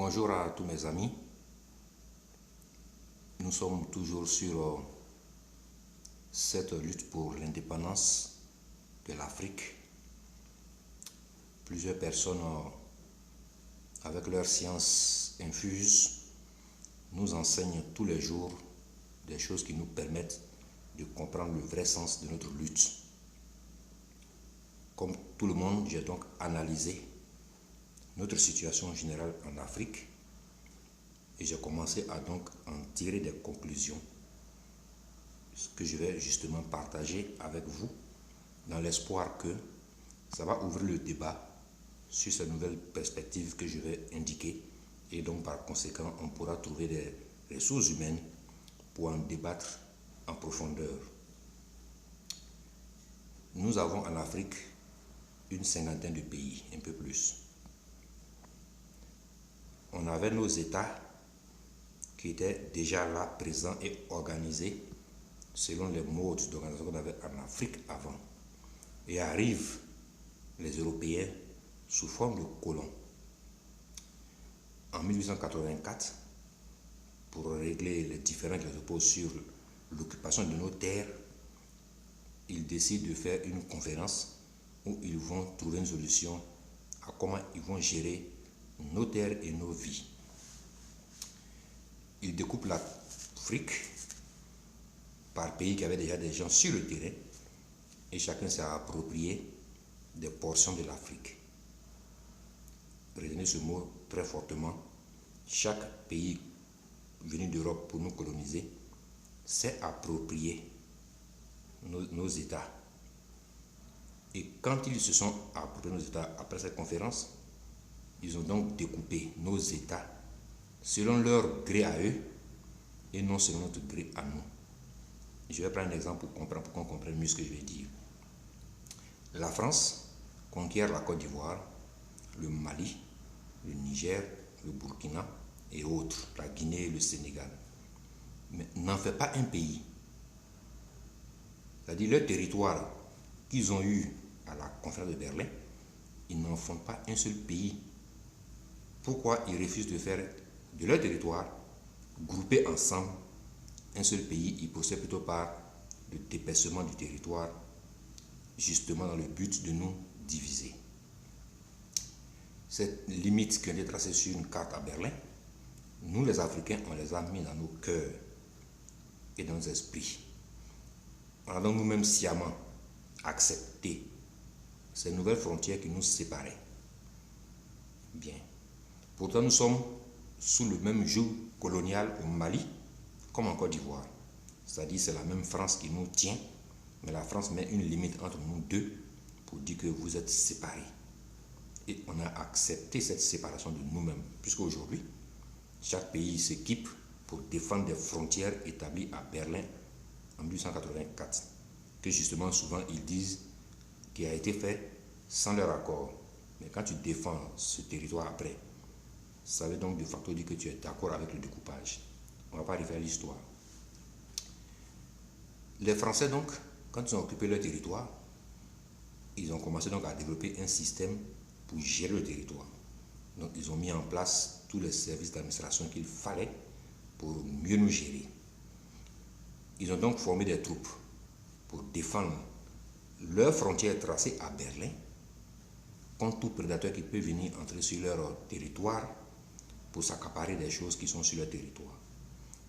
Bonjour à tous mes amis. Nous sommes toujours sur cette lutte pour l'indépendance de l'Afrique. Plusieurs personnes, avec leur science infuse, nous enseignent tous les jours des choses qui nous permettent de comprendre le vrai sens de notre lutte. Comme tout le monde, j'ai donc analysé notre situation générale en Afrique et j'ai commencé à donc en tirer des conclusions, ce que je vais justement partager avec vous dans l'espoir que ça va ouvrir le débat sur ces nouvelles perspectives que je vais indiquer, et donc par conséquent on pourra trouver des ressources humaines pour en débattre en profondeur. Nous avons en Afrique une cinquantaine de pays, un peu plus. On avait nos États qui étaient déjà là, présents et organisés selon les modes d'organisation qu'on avait en Afrique avant. Et arrivent les Européens sous forme de colons. En 1884, pour régler les différends qui les opposent sur l'occupation de nos terres, ils décident de faire une conférence où ils vont trouver une solution à comment ils vont gérer nos terres et nos vies. Ils découpent l'Afrique par pays qui avaient déjà des gens sur le terrain et chacun s'est approprié des portions de l'Afrique. Retenez ce mot très fortement. Chaque pays venu d'Europe pour nous coloniser s'est approprié nos États. Et quand ils se sont appropriés nos États après cette conférence, ils ont donc découpé nos États selon leur gré à eux et non selon notre gré à nous. Je vais prendre un exemple pour qu'on comprenne mieux ce que je vais dire. La France conquiert la Côte d'Ivoire, le Mali, le Niger, le Burkina et autres, la Guinée et le Sénégal. Mais n'en fait pas un pays. C'est-à-dire leur territoire qu'ils ont eu à la conférence de Berlin, ils n'en font pas un seul pays. Pourquoi ils refusent de faire de leur territoire, groupés ensemble, un seul pays? Ils procèdent plutôt par le dépaissement du territoire, justement dans le but de nous diviser. Cette limite qui a été tracée sur une carte à Berlin, nous les Africains, on les a mis dans nos cœurs et dans nos esprits. On a donc nous-mêmes sciemment accepté ces nouvelles frontières qui nous séparaient. Bien. Pourtant, nous sommes sous le même joug colonial au Mali comme en Côte d'Ivoire. C'est-à-dire c'est la même France qui nous tient, mais la France met une limite entre nous deux pour dire que vous êtes séparés. Et on a accepté cette séparation de nous-mêmes, puisqu'aujourd'hui, chaque pays s'équipe pour défendre des frontières établies à Berlin en 1884, que justement souvent ils disent qu'il a été fait sans leur accord. Mais quand tu défends ce territoire après, ça veut donc de facto dire que tu es d'accord avec le découpage. On ne va pas refaire l'histoire. Les Français donc, quand ils ont occupé leur territoire, ils ont commencé donc à développer un système pour gérer le territoire. Donc ils ont mis en place tous les services d'administration qu'il fallait pour mieux nous gérer. Ils ont donc formé des troupes pour défendre leurs frontières tracées à Berlin contre tout prédateur qui peut venir entrer sur leur territoire pour s'accaparer des choses qui sont sur leur territoire.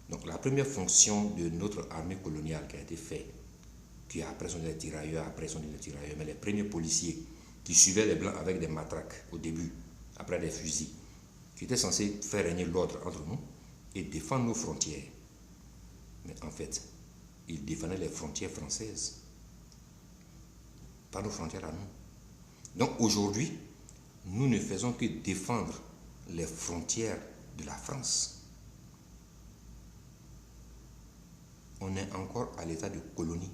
Donc la première fonction de notre armée coloniale qui a été faite, qui après sont des tirailleurs, mais les premiers policiers qui suivaient les Blancs avec des matraques au début, après des fusils, qui étaient censés faire régner l'ordre entre nous et défendre nos frontières. Mais en fait, ils défendaient les frontières françaises, pas nos frontières à nous. Donc aujourd'hui, nous ne faisons que défendre les frontières de la France. On est encore à l'état de colonie.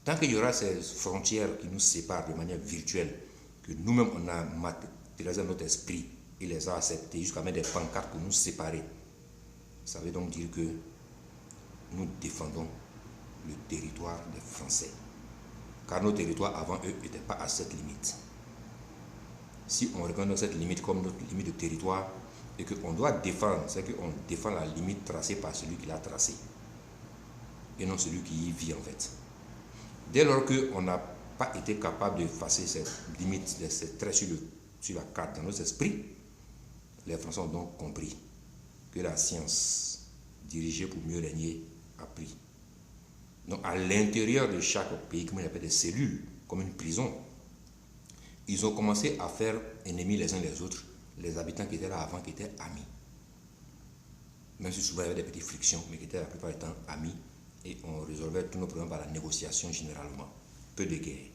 Tant qu'il y aura ces frontières qui nous séparent de manière virtuelle, que nous-mêmes on a matérialisé notre esprit et les a acceptés jusqu'à mettre des pancartes pour nous séparer, ça veut donc dire que nous défendons le territoire des Français. Car nos territoires avant eux n'étaient pas à cette limite. si on reconnaît cette limite comme notre limite de territoire et qu'on doit défendre, c'est qu'on défend la limite tracée par celui qui l'a tracée et non celui qui y vit en fait. Dès lors qu'on n'a pas été capable d'effacer cette limite, ces traits sur la carte dans nos esprits, les Français ont donc compris que la science dirigée pour mieux régner a pris. Donc à l'intérieur de chaque pays, comme on appelle des cellules, comme une prison, ils ont commencé à faire ennemis les uns les autres, les habitants qui étaient là avant, qui étaient amis. Même si souvent il y avait des petites frictions, mais qui étaient la plupart du temps amis, et on résolvait tous nos problèmes par la négociation généralement. Peu de guerre.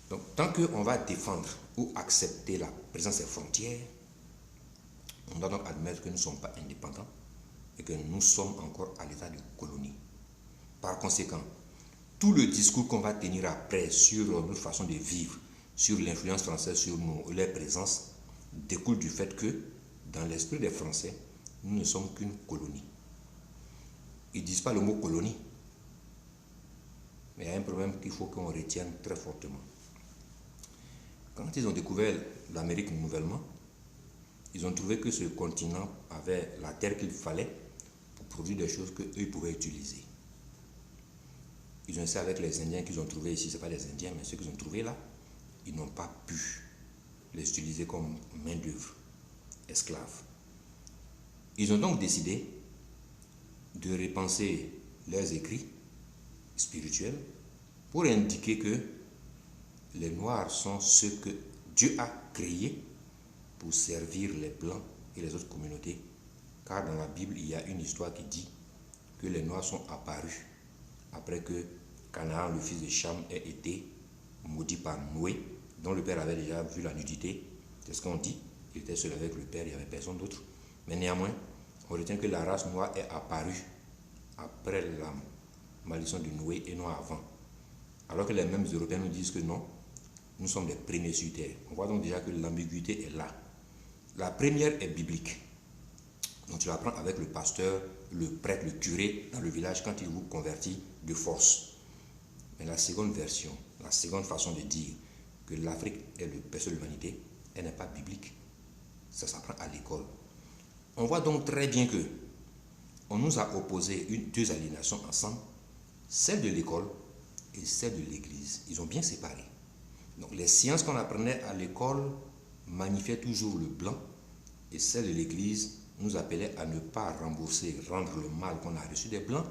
Donc tant qu'on va défendre ou accepter la présence des frontières, on doit donc admettre que nous ne sommes pas indépendants et que nous sommes encore à l'état de colonie. Par conséquent, tout le discours qu'on va tenir après sur notre façon de vivre, sur l'influence française sur nous, leur présence, découle du fait que, dans l'esprit des Français, nous ne sommes qu'une colonie. Ils ne disent pas le mot colonie, mais il y a un problème qu'il faut qu'on retienne très fortement. Quand ils ont découvert l'Amérique nouvellement, ils ont trouvé que ce continent avait la terre qu'il fallait pour produire des choses qu'eux pouvaient utiliser. Ils ont essayé avec les Indiens qu'ils ont trouvés ici, ce n'est pas les Indiens, mais ceux qu'ils ont trouvés là, ils n'ont pas pu les utiliser comme main-d'œuvre, esclaves. Ils ont donc décidé de repenser leurs écrits spirituels pour indiquer que les Noirs sont ceux que Dieu a créés pour servir les Blancs et les autres communautés. Car dans la Bible, il y a une histoire qui dit que les Noirs sont apparus après que Canaan, le fils de Cham, ait été maudit par Noé, dont le père avait déjà vu la nudité. C'est ce qu'on dit. Il était seul avec le père, il n'y avait personne d'autre. Mais néanmoins, on retient que la race noire est apparue après la malédiction de Noé et non avant. Alors que les mêmes Européens nous disent que non, nous sommes les premiers sur terre. On voit donc déjà que l'ambiguïté est là. La première est biblique. Donc tu l'apprends avec le pasteur, le prêtre, le curé dans le village quand il vous convertit de force. Mais la seconde version, la seconde façon de dire que l'Afrique est le berceau de l'humanité, elle n'est pas biblique. Ça s'apprend à l'école. On voit donc très bien que on nous a opposé deux aliénations ensemble, celle de l'école et celle de l'église. Ils ont bien séparé. Donc les sciences qu'on apprenait à l'école magnifiaient toujours le blanc et celle de l'église nous appelait à ne pas rembourser, rendre le mal qu'on a reçu des blancs,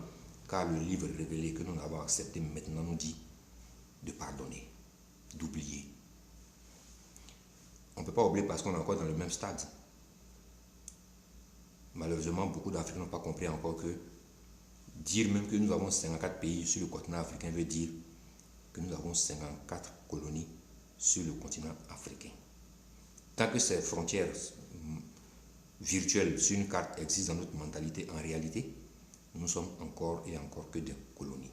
car le livre révélé que nous avons accepté maintenant nous dit de pardonner, d'oublier. On ne peut pas oublier parce qu'on est encore dans le même stade. Malheureusement, beaucoup d'Africains n'ont pas compris encore que dire même que nous avons 54 pays sur le continent africain veut dire que nous avons 54 colonies sur le continent africain. Tant que ces frontières virtuelles sur une carte existent dans notre mentalité, en réalité, nous sommes encore et encore que des colonies.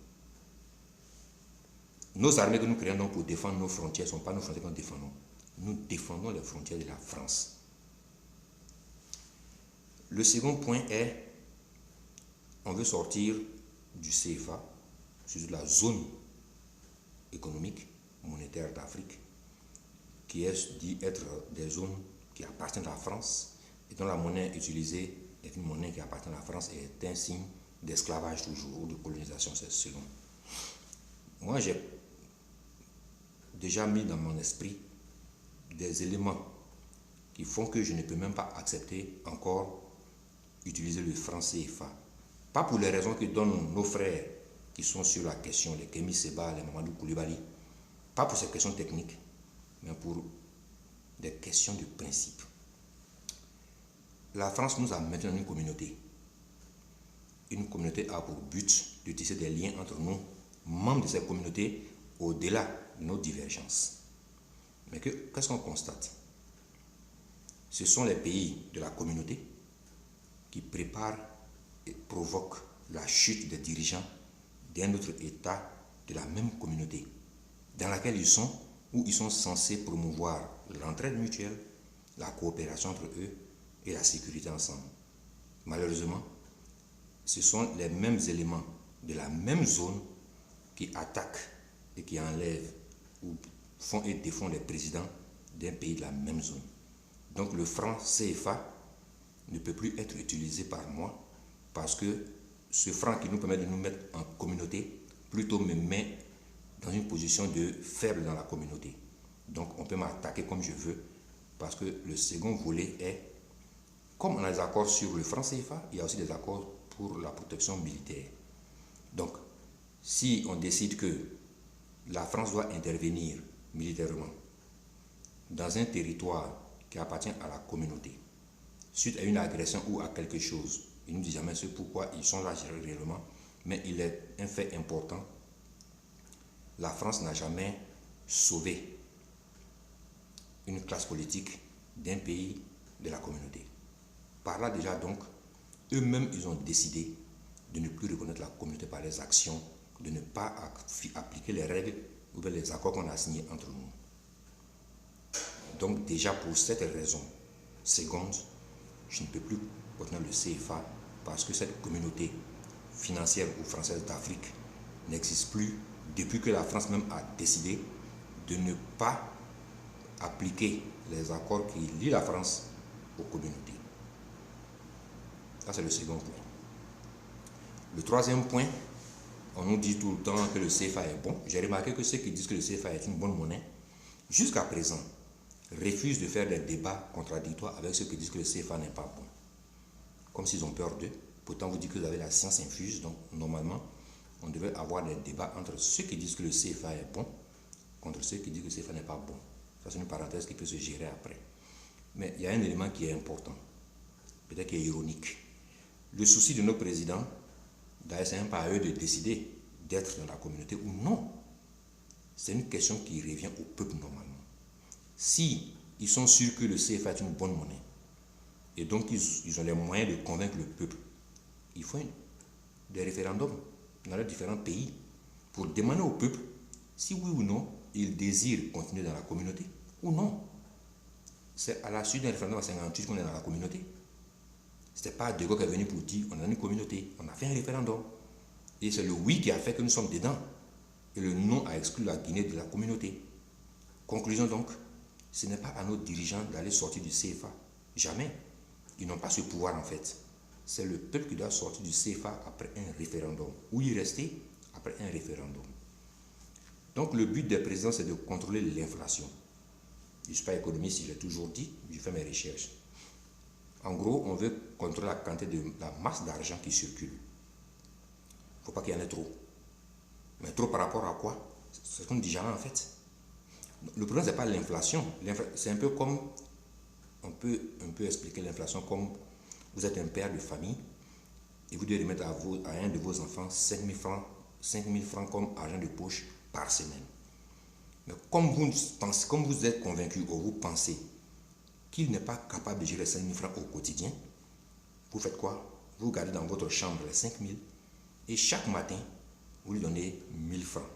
Nos armées que nous créons donc pour défendre nos frontières ne sont pas nos frontières que nous défendons. Nous défendons les frontières de la France. Le second point est, on veut sortir du CFA, c'est-à-dire de la zone économique, monétaire d'Afrique, qui est dit être des zones qui appartiennent à la France et dont la monnaie utilisée est une monnaie qui appartient à la France et est un signe d'esclavage toujours ou de colonisation, c'est selon. Moi, j'ai déjà mis dans mon esprit des éléments qui font que je ne peux même pas accepter encore utiliser le franc CFA. Pas pour les raisons que donnent nos frères qui sont sur la question, les Kémy Séba, les Mamadou Koulibaly, pas pour ces questions techniques, mais pour des questions de principe. La France nous a maintenant une communauté. Une communauté a pour but de tisser des liens entre nous, membres de cette communauté, au-delà de nos divergences. Mais qu'est-ce qu'on constate? Ce sont les pays de la communauté qui préparent et provoquent la chute des dirigeants d'un autre État de la même communauté, dans laquelle ils sont, où ils sont censés promouvoir l'entraide mutuelle, la coopération entre eux et la sécurité ensemble. Malheureusement, ce sont les mêmes éléments de la même zone qui attaquent et qui enlèvent ou font et défont les présidents d'un pays de la même zone. Donc le franc CFA ne peut plus être utilisé par moi parce que ce franc qui nous permet de nous mettre en communauté plutôt me met dans une position de faible dans la communauté. Donc on peut m'attaquer comme je veux parce que le second volet est, comme on a des accords sur le franc CFA, il y a aussi des accords pour la protection militaire. Donc si on décide que la France doit intervenir militairement dans un territoire qui appartient à la communauté, suite à une agression ou à quelque chose, ils ne nous disent jamais ce pourquoi ils sont là réellement, mais il est un fait important. La France n'a jamais sauvé une classe politique d'un pays de la communauté. Par là déjà donc, eux-mêmes ils ont décidé de ne plus reconnaître la communauté par les actions, de ne pas appliquer les règles ou les accords qu'on a signés entre nous. Donc déjà pour cette raison, seconde, je ne peux plus retenir le CFA parce que cette communauté financière ou française d'Afrique n'existe plus depuis que la France même a décidé de ne pas appliquer les accords qui lient la France aux communautés. Ça c'est le second point. Le troisième point, on nous dit tout le temps que le CFA est bon. J'ai remarqué que ceux qui disent que le CFA est une bonne monnaie, jusqu'à présent, refusent de faire des débats contradictoires avec ceux qui disent que le CFA n'est pas bon. Comme s'ils ont peur d'eux. Pourtant, vous dites que vous avez la science infuse, donc normalement, on devait avoir des débats entre ceux qui disent que le CFA est bon contre ceux qui disent que le CFA n'est pas bon. Ça, c'est une parenthèse qui peut se gérer après. Mais il y a un élément qui est important, peut-être qui est ironique. Le souci de nos présidents, d'ailleurs, ce n'est pas à eux de décider d'être dans la communauté ou non. C'est une question qui revient au peuple normalement. Si ils sont sûrs que le CFA est une bonne monnaie, et donc ils ont les moyens de convaincre le peuple, il faut des référendums dans les différents pays pour demander au peuple si oui ou non il désire continuer dans la communauté ou non. C'est à la suite d'un référendum en 1958 qu'on est dans la communauté. Ce n'était pas De Gaulle qui est venu pour dire on a une communauté, on a fait un référendum. Et c'est le oui qui a fait que nous sommes dedans. Et le non a exclu la Guinée de la communauté. Conclusion donc, ce n'est pas à nos dirigeants d'aller sortir du CFA. Jamais. Ils n'ont pas ce pouvoir en fait. C'est le peuple qui doit sortir du CFA après un référendum. Ou y rester après un référendum. Donc le but des présidents, c'est de contrôler l'inflation. Je ne suis pas économiste, je l'ai toujours dit, je fais mes recherches. En gros, on veut contrôler la quantité de la masse d'argent qui circule. Il ne faut pas qu'il y en ait trop. Mais trop par rapport à quoi? C'est ce qu'on dit jamais en fait. Le problème, ce n'est pas l'inflation. C'est un peu comme, on peut expliquer l'inflation comme vous êtes un père de famille et vous devez remettre à un de vos enfants 5 000 francs comme argent de poche par semaine. Mais comme vous êtes convaincu ou vous pensez qu'il n'est pas capable de gérer 5 000 francs au quotidien, vous faites quoi? Vous gardez dans votre chambre les 5 000 et chaque matin, vous lui donnez 1 000 francs.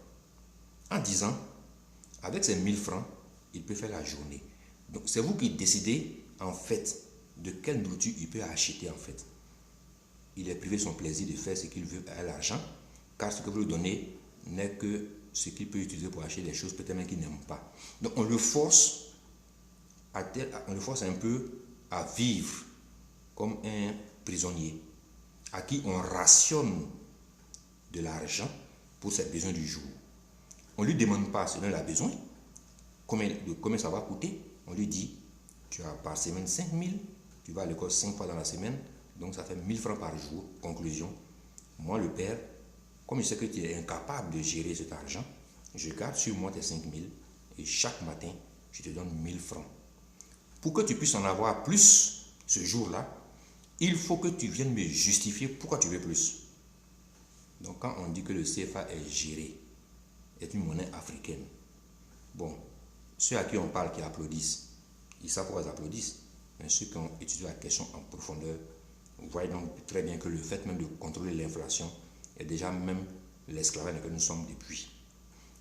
En disant, avec ces 1 000 francs, il peut faire la journée. Donc c'est vous qui décidez en fait de quelle nourriture il peut acheter en fait. Il est privé de son plaisir de faire ce qu'il veut à l'argent, car ce que vous lui donnez n'est que ce qu'il peut utiliser pour acheter des choses peut-être même qu'il n'aime pas. Donc on le force un peu à vivre comme un prisonnier à qui on rationne de l'argent pour ses besoins du jour. On ne lui demande pas ce dont il a besoin, combien ça va coûter. On lui dit, tu as par semaine 5 000, tu vas à l'école 5 fois dans la semaine, donc ça fait 1 000 francs par jour. Conclusion, moi le père, comme je sais que tu es incapable de gérer cet argent, je garde sur moi tes 5 000 et chaque matin, je te donne 1 000 francs. Pour que tu puisses en avoir plus ce jour-là, il faut que tu viennes me justifier pourquoi tu veux plus. Donc quand on dit que le CFA est géré, est une monnaie africaine, bon, ceux à qui on parle qui applaudissent, ils savent pourquoi ils applaudissent. Mais ceux qui ont étudié la question en profondeur, vous voyez donc très bien que le fait même de contrôler l'inflation est déjà même l'esclavage dans lequel nous sommes depuis.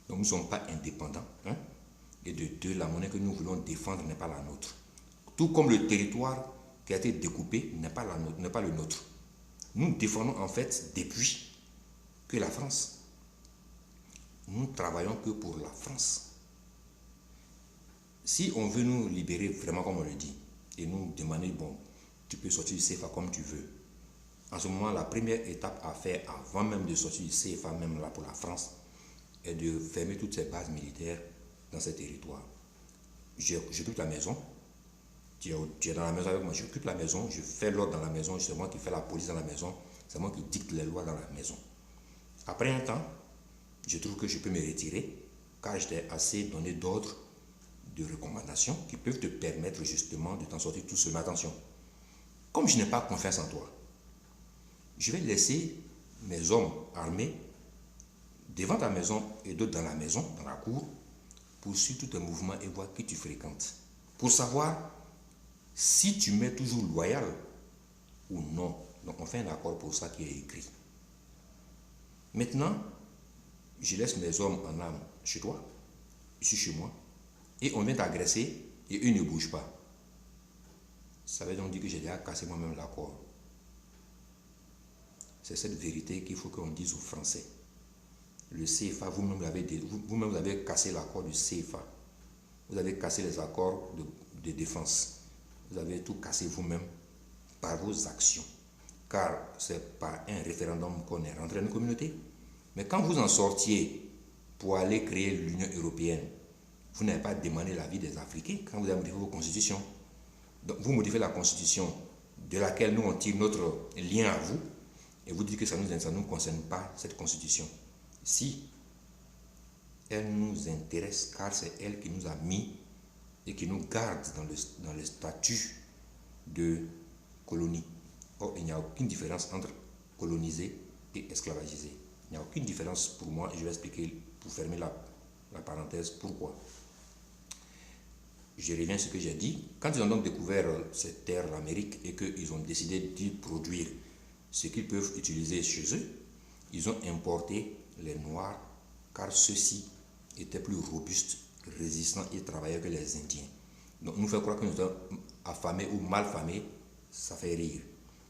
Donc nous ne sommes pas indépendants. Hein? Et de deux, la monnaie que nous voulons défendre n'est pas la nôtre. Tout comme le territoire qui a été découpé n'est pas le nôtre. Nous défendons en fait depuis que la France. Nous ne travaillons que pour la France. Si on veut nous libérer vraiment comme on le dit, et nous demander, bon, tu peux sortir du CFA comme tu veux. En ce moment, la première étape à faire avant même de sortir du CFA, même là pour la France, est de fermer toutes ces bases militaires dans ces territoires. J'occupe la maison, tu es dans la maison avec moi, j'occupe la maison, je fais l'ordre dans la maison, c'est moi qui fais la police dans la maison, c'est moi qui dicte les lois dans la maison. Après un temps, je trouve que je peux me retirer, car je t'ai assez donné d'ordres, de recommandations qui peuvent te permettre justement de t'en sortir tout seul. Mais attention, comme je n'ai pas confiance en toi, je vais laisser mes hommes armés devant ta maison et d'autres dans la maison, dans la cour, pour suivre tous tes mouvements et voir qui tu fréquentes. Pour savoir si tu m'es toujours loyal ou non. Donc on fait un accord pour ça qui est écrit. Maintenant, je laisse mes hommes en armes chez toi, ici chez moi, et on vient t'agresser et eux ne bougent pas. Ça veut donc dire que j'ai déjà cassé moi-même l'accord. C'est cette vérité qu'il faut qu'on dise aux Français. Le CFA, vous-même vous avez cassé l'accord du CFA. Vous avez cassé les accords de défense. Vous avez tout cassé vous-même par vos actions. Car c'est par un référendum qu'on est rentré dans une communauté. Mais quand vous en sortiez pour aller créer l'Union européenne, vous n'avez pas demandé l'avis des Africains quand vous avez modifié vos constitutions. Donc vous modifiez la constitution de laquelle nous on tire notre lien à vous et vous dites que ça ne nous concerne pas cette constitution. Si elle nous intéresse car c'est elle qui nous a mis et qui nous garde dans le statut de colonie. Or, il n'y a aucune différence entre coloniser et esclavagiser. Il n'y a aucune différence pour moi et je vais expliquer pour fermer la parenthèse pourquoi. Je reviens à ce que j'ai dit. Quand ils ont donc découvert cette terre, l'Amérique, et qu'ils ont décidé d'y produire ce qu'ils peuvent utiliser chez eux, ils ont importé les Noirs car ceux-ci étaient plus robustes, résistants et travailleurs que les Indiens. Donc nous faire croire que nous sommes affamés ou mal famés, ça fait rire.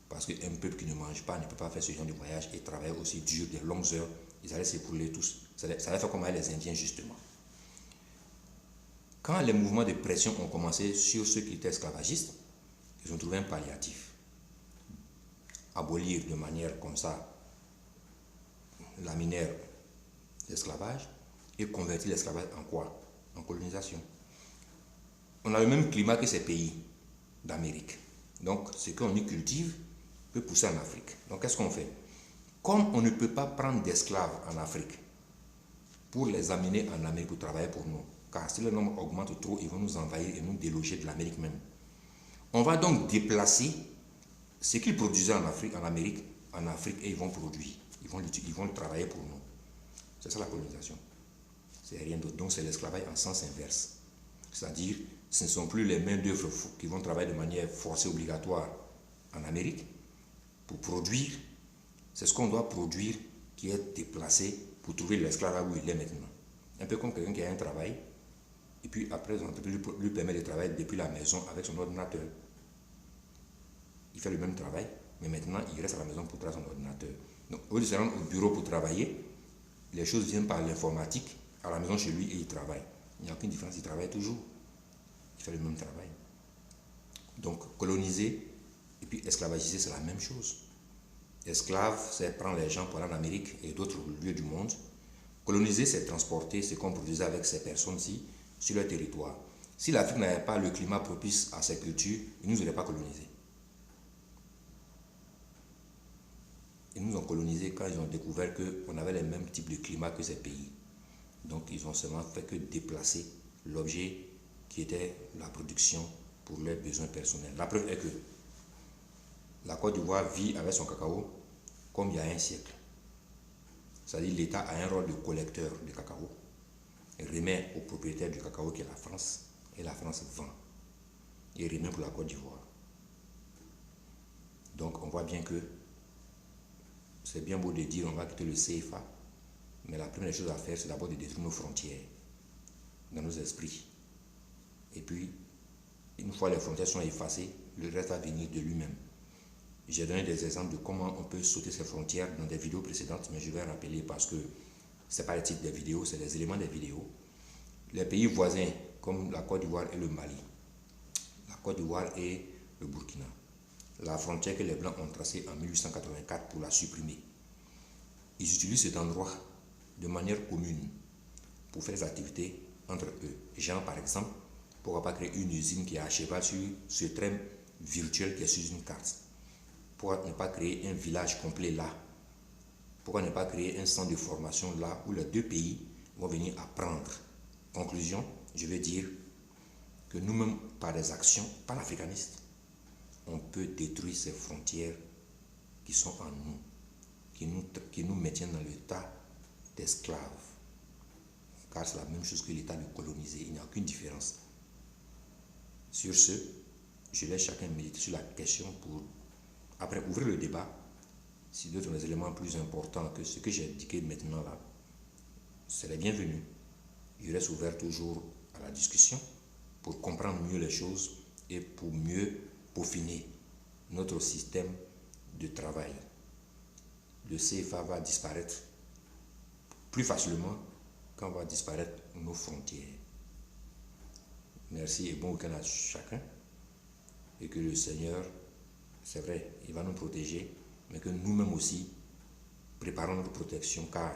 Parce qu'un peuple qui ne mange pas ne peut pas faire ce genre de voyage et travailler aussi dur, des longues heures. Ils allaient s'écrouler tous. Ça allait faire comme les Indiens justement. Quand les mouvements de pression ont commencé sur ceux qui étaient esclavagistes, ils ont trouvé un palliatif. Abolir de manière comme ça laminaire l'esclavage et convertir l'esclavage en quoi? En colonisation. On a le même climat que ces pays d'Amérique. Donc, ce qu'on y cultive peut pousser en Afrique. Donc, qu'est-ce qu'on fait? Comme on ne peut pas prendre d'esclaves en Afrique pour les amener en Amérique pour travailler pour nous, car si le nombre augmente trop, ils vont nous envahir et nous déloger de l'Amérique même. On va donc déplacer ce qu'ils produisaient en Amérique et ils vont produire. Ils vont travailler pour nous. C'est ça la colonisation. C'est rien d'autre. Donc c'est l'esclavage en sens inverse. C'est-à-dire, ce ne sont plus les mains-d'œuvre qui vont travailler de manière forcée obligatoire en Amérique pour produire. C'est ce qu'on doit produire qui est déplacé pour trouver l'esclave où il est maintenant. Un peu comme quelqu'un qui a un travail et puis après l'entreprise lui permet de travailler depuis la maison avec son ordinateur. Il fait le même travail, mais maintenant il reste à la maison pour travailler son ordinateur. Donc au lieu de se rendre au bureau pour travailler, les choses viennent par l'informatique, à la maison chez lui et il travaille. Il n'y a aucune différence, il travaille toujours. Il fait le même travail. Donc coloniser et puis esclavagiser, c'est la même chose. Esclave, c'est prendre les gens pour aller en Amérique et d'autres lieux du monde. Coloniser, c'est transporter ce qu'on produisait avec ces personnes-ci sur leur territoire. Si l'Afrique n'avait pas le climat propice à ces cultures, ils ne nous auraient pas colonisés. Ils nous ont colonisés quand ils ont découvert qu'on avait les mêmes types de climat que ces pays. Donc ils ont seulement fait que déplacer l'objet qui était la production pour leurs besoins personnels. La preuve est que la Côte d'Ivoire vit avec son cacao comme il y a un siècle. C'est-à-dire l'État a un rôle de collecteur de cacao et remet au propriétaire du cacao qui est la France et la France vend et remet pour la Côte d'Ivoire. Donc on voit bien que c'est bien beau de dire on va quitter le CFA, mais la première chose à faire c'est d'abord de détruire nos frontières dans nos esprits. Et puis, une fois les frontières sont effacées, le reste va venir de lui-même. J'ai donné des exemples de comment on peut sauter ces frontières dans des vidéos précédentes, mais je vais rappeler parce que ce n'est pas le titre des vidéos, c'est les éléments des vidéos. Les pays voisins comme la Côte d'Ivoire et le Mali, la Côte d'Ivoire et le Burkina. La frontière que les Blancs ont tracée en 1884 pour la supprimer. Ils utilisent cet endroit de manière commune pour faire des activités entre eux. Genre, par exemple, pourquoi pas créer une usine qui est à cheval sur ce train virtuel qui est sur une carte? Pourquoi ne pas créer un village complet là? Pourquoi ne pas créer un centre de formation là où les deux pays vont venir apprendre? Conclusion, je vais dire que nous-mêmes, par des actions panafricanistes, on peut détruire ces frontières qui sont en nous, qui nous maintiennent dans l'état d'esclaves. Car c'est la même chose que l'état de colonisé, il n'y a aucune différence. Sur ce, je laisse chacun méditer sur la question pour, après, ouvrir le débat. Si d'autres éléments plus importants que ce que j'ai indiqué maintenant là, c'est les bienvenus. Je reste ouvert toujours à la discussion pour comprendre mieux les choses et pour mieux peaufiner notre système de travail. Le CFA va disparaître plus facilement quand va disparaître nos frontières. Merci et bon week-end à chacun. Et que le Seigneur, c'est vrai, il va nous protéger, mais que nous-mêmes aussi préparons notre protection, car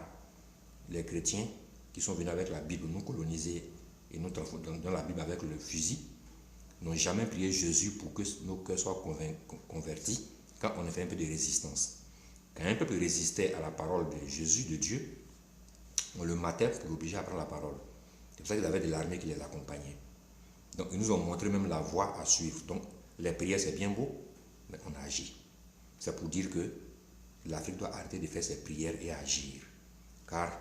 les chrétiens qui sont venus avec la Bible nous coloniser et nous transformer dans la Bible avec le fusil, n'ont jamais prié Jésus pour que nos cœurs soient convertis quand on a fait un peu de résistance. Quand un peuple résistait à la parole de Jésus, de Dieu, on le matait pour l'obliger à prendre la parole. C'est pour ça qu'ils avaient de l'armée qui les accompagnait. Donc ils nous ont montré même la voie à suivre. Donc les prières c'est bien beau, mais on agit. C'est pour dire que l'Afrique doit arrêter de faire ses prières et agir. Car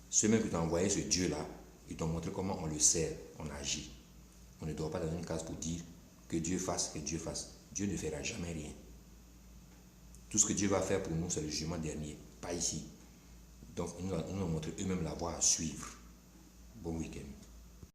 ceux mêmes qui t'ont envoyé ce Dieu-là, ils t'ont montré comment on le sert, on agit. On ne dort pas dans une case pour dire que Dieu fasse, que Dieu fasse. Dieu ne fera jamais rien. Tout ce que Dieu va faire pour nous, c'est le jugement dernier, pas ici. Donc, ils nous ont montré eux-mêmes la voie à suivre. Bon week-end.